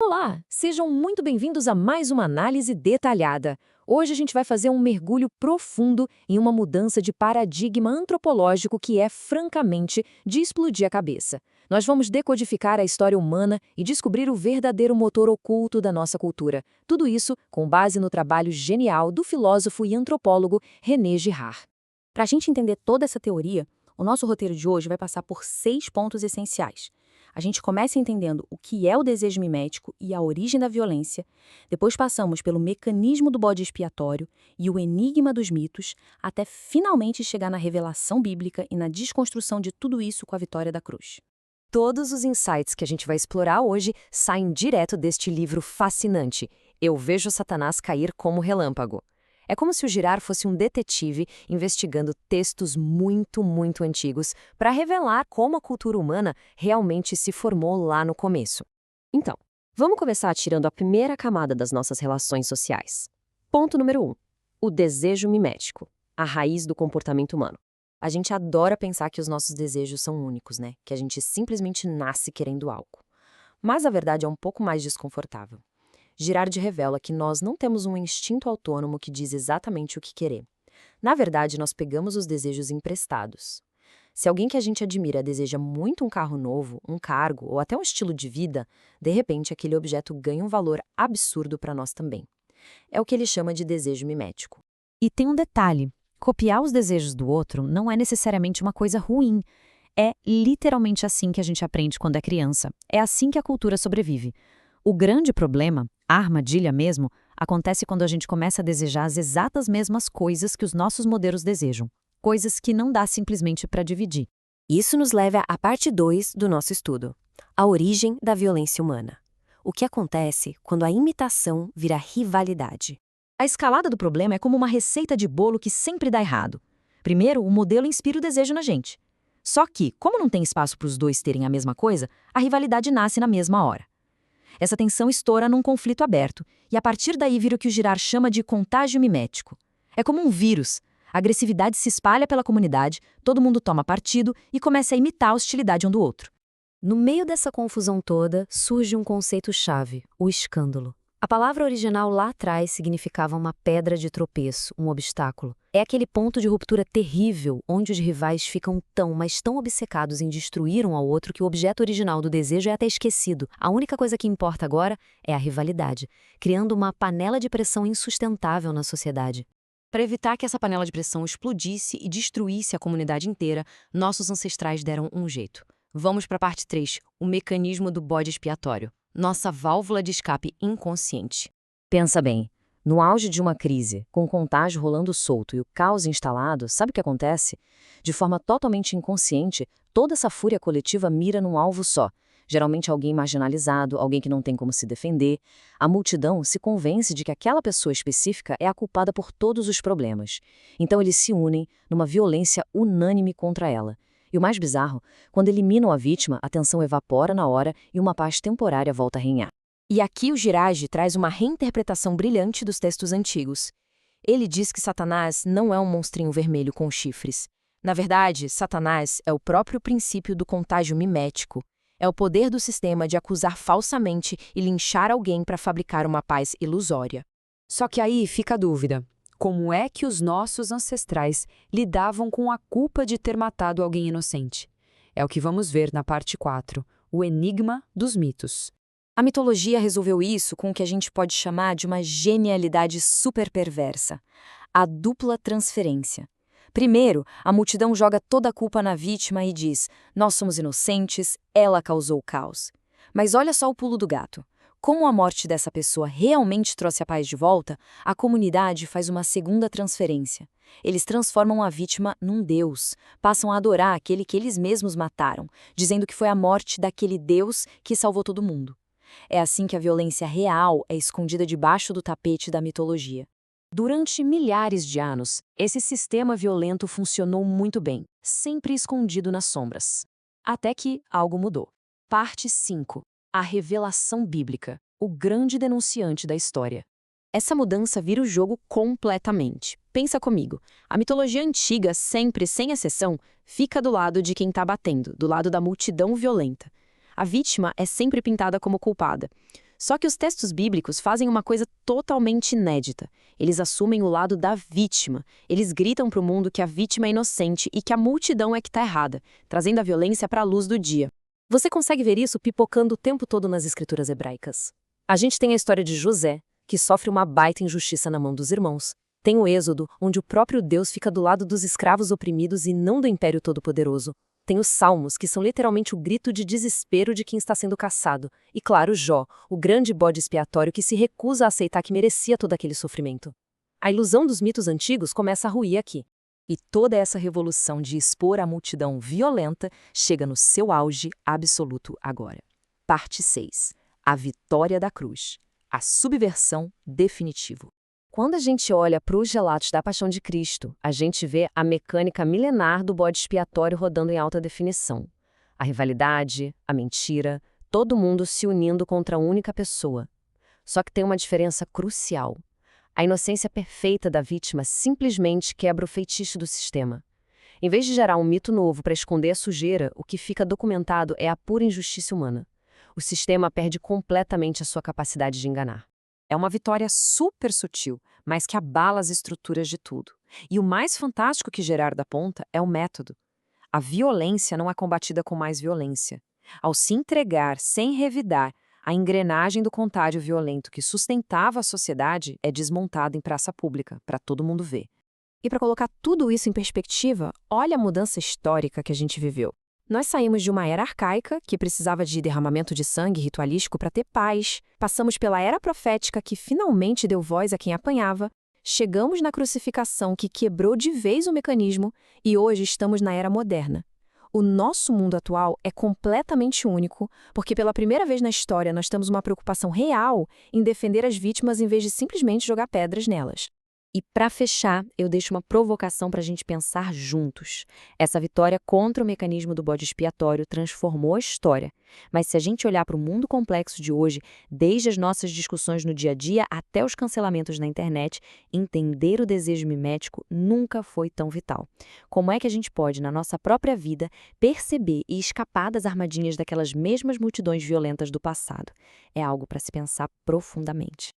Olá, sejam muito bem-vindos a mais uma análise detalhada. Hoje a gente vai fazer um mergulho profundo em uma mudança de paradigma antropológico que é, francamente, de explodir a cabeça. Nós vamos decodificar a história humana e descobrir o verdadeiro motor oculto da nossa cultura. Tudo isso com base no trabalho genial do filósofo e antropólogo René Girard. Para a gente entender toda essa teoria, o nosso roteiro de hoje vai passar por 6 pontos essenciais. A gente começa entendendo o que é o desejo mimético e a origem da violência, depois passamos pelo mecanismo do bode expiatório e o enigma dos mitos, até finalmente chegar na revelação bíblica e na desconstrução de tudo isso com a vitória da cruz. Todos os insights que a gente vai explorar hoje saem direto deste livro fascinante, Eu Vejo Satanás Cair como Relâmpago. É como se o Girard fosse um detetive investigando textos muito antigos para revelar como a cultura humana realmente se formou lá no começo. Então, vamos começar tirando a primeira camada das nossas relações sociais. Ponto número 1. O desejo mimético, a raiz do comportamento humano. A gente adora pensar que os nossos desejos são únicos, né? Que a gente simplesmente nasce querendo algo. Mas a verdade é um pouco mais desconfortável. Girard revela que nós não temos um instinto autônomo que diz exatamente o que querer. Na verdade, nós pegamos os desejos emprestados. Se alguém que a gente admira deseja muito um carro novo, um cargo ou até um estilo de vida, de repente aquele objeto ganha um valor absurdo para nós também. É o que ele chama de desejo mimético. E tem um detalhe: copiar os desejos do outro não é necessariamente uma coisa ruim. É literalmente assim que a gente aprende quando é criança. É assim que a cultura sobrevive. O grande problema, a armadilha mesmo, acontece quando a gente começa a desejar as exatas mesmas coisas que os nossos modelos desejam. Coisas que não dá simplesmente para dividir. Isso nos leva à parte 2 do nosso estudo, a origem da violência humana. O que acontece quando a imitação vira rivalidade? A escalada do problema é como uma receita de bolo que sempre dá errado. Primeiro, o modelo inspira o desejo na gente. Só que, como não tem espaço para os dois terem a mesma coisa, a rivalidade nasce na mesma hora. Essa tensão estoura num conflito aberto, e a partir daí vira o que o Girard chama de contágio mimético. É como um vírus. A agressividade se espalha pela comunidade, todo mundo toma partido e começa a imitar a hostilidade um do outro. No meio dessa confusão toda, surge um conceito-chave, o escândalo. A palavra original lá atrás significava uma pedra de tropeço, um obstáculo. É aquele ponto de ruptura terrível, onde os rivais ficam mas tão obcecados em destruir um ao outro que o objeto original do desejo é até esquecido. A única coisa que importa agora é a rivalidade, criando uma panela de pressão insustentável na sociedade. Para evitar que essa panela de pressão explodisse e destruísse a comunidade inteira, nossos ancestrais deram um jeito. Vamos para a parte 3, o mecanismo do bode expiatório. Nossa válvula de escape inconsciente. Pensa bem, no auge de uma crise, com o contágio rolando solto e o caos instalado, sabe o que acontece? De forma totalmente inconsciente, toda essa fúria coletiva mira num alvo só. Geralmente alguém marginalizado, alguém que não tem como se defender. A multidão se convence de que aquela pessoa específica é a culpada por todos os problemas. Então eles se unem numa violência unânime contra ela. E o mais bizarro, quando eliminam a vítima, a tensão evapora na hora e uma paz temporária volta a reinar. E aqui o Girard traz uma reinterpretação brilhante dos textos antigos. Ele diz que Satanás não é um monstrinho vermelho com chifres. Na verdade, Satanás é o próprio princípio do contágio mimético. É o poder do sistema de acusar falsamente e linchar alguém para fabricar uma paz ilusória. Só que aí fica a dúvida. Como é que os nossos ancestrais lidavam com a culpa de ter matado alguém inocente? É o que vamos ver na parte 4, o enigma dos mitos. A mitologia resolveu isso com o que a gente pode chamar de uma genialidade super perversa, a dupla transferência. Primeiro, a multidão joga toda a culpa na vítima e diz: nós somos inocentes, ela causou o caos. Mas olha só o pulo do gato. Como a morte dessa pessoa realmente trouxe a paz de volta, a comunidade faz uma segunda transferência. Eles transformam a vítima num deus, passam a adorar aquele que eles mesmos mataram, dizendo que foi a morte daquele deus que salvou todo mundo. É assim que a violência real é escondida debaixo do tapete da mitologia. Durante milhares de anos, esse sistema violento funcionou muito bem, sempre escondido nas sombras. Até que algo mudou. Parte 5. A revelação bíblica, o grande denunciante da história. Essa mudança vira o jogo completamente. Pensa comigo, a mitologia antiga sempre, sem exceção, fica do lado de quem está batendo, do lado da multidão violenta. A vítima é sempre pintada como culpada. Só que os textos bíblicos fazem uma coisa totalmente inédita. Eles assumem o lado da vítima. Eles gritam para o mundo que a vítima é inocente e que a multidão é que está errada, trazendo a violência para a luz do dia. Você consegue ver isso pipocando o tempo todo nas escrituras hebraicas. A gente tem a história de José, que sofre uma baita injustiça na mão dos irmãos. Tem o Êxodo, onde o próprio Deus fica do lado dos escravos oprimidos e não do Império Todo-Poderoso. Tem os Salmos, que são literalmente o grito de desespero de quem está sendo caçado. E claro, Jó, o grande bode expiatório que se recusa a aceitar que merecia todo aquele sofrimento. A ilusão dos mitos antigos começa a ruir aqui. E toda essa revolução de expor a multidão violenta chega no seu auge absoluto agora. Parte 6. A vitória da cruz. A subversão definitiva. Quando a gente olha para os relatos da Paixão de Cristo, a gente vê a mecânica milenar do bode expiatório rodando em alta definição. A rivalidade, a mentira, todo mundo se unindo contra a única pessoa. Só que tem uma diferença crucial. A inocência perfeita da vítima simplesmente quebra o feitiço do sistema. Em vez de gerar um mito novo para esconder a sujeira, o que fica documentado é a pura injustiça humana. O sistema perde completamente a sua capacidade de enganar. É uma vitória super sutil, mas que abala as estruturas de tudo. E o mais fantástico que Gerard aponta é o método. A violência não é combatida com mais violência. Ao se entregar sem revidar, a engrenagem do contágio violento que sustentava a sociedade é desmontada em praça pública, para todo mundo ver. E para colocar tudo isso em perspectiva, olha a mudança histórica que a gente viveu. Nós saímos de uma era arcaica, que precisava de derramamento de sangue ritualístico para ter paz, passamos pela era profética, que finalmente deu voz a quem apanhava, chegamos na crucificação, que quebrou de vez o mecanismo, e hoje estamos na era moderna. O nosso mundo atual é completamente único, porque pela primeira vez na história nós temos uma preocupação real em defender as vítimas em vez de simplesmente jogar pedras nelas. E para fechar, eu deixo uma provocação para a gente pensar juntos. Essa vitória contra o mecanismo do bode expiatório transformou a história. Mas se a gente olhar para o mundo complexo de hoje, desde as nossas discussões no dia a dia até os cancelamentos na internet, entender o desejo mimético nunca foi tão vital. Como é que a gente pode, na nossa própria vida, perceber e escapar das armadilhas daquelas mesmas multidões violentas do passado? É algo para se pensar profundamente.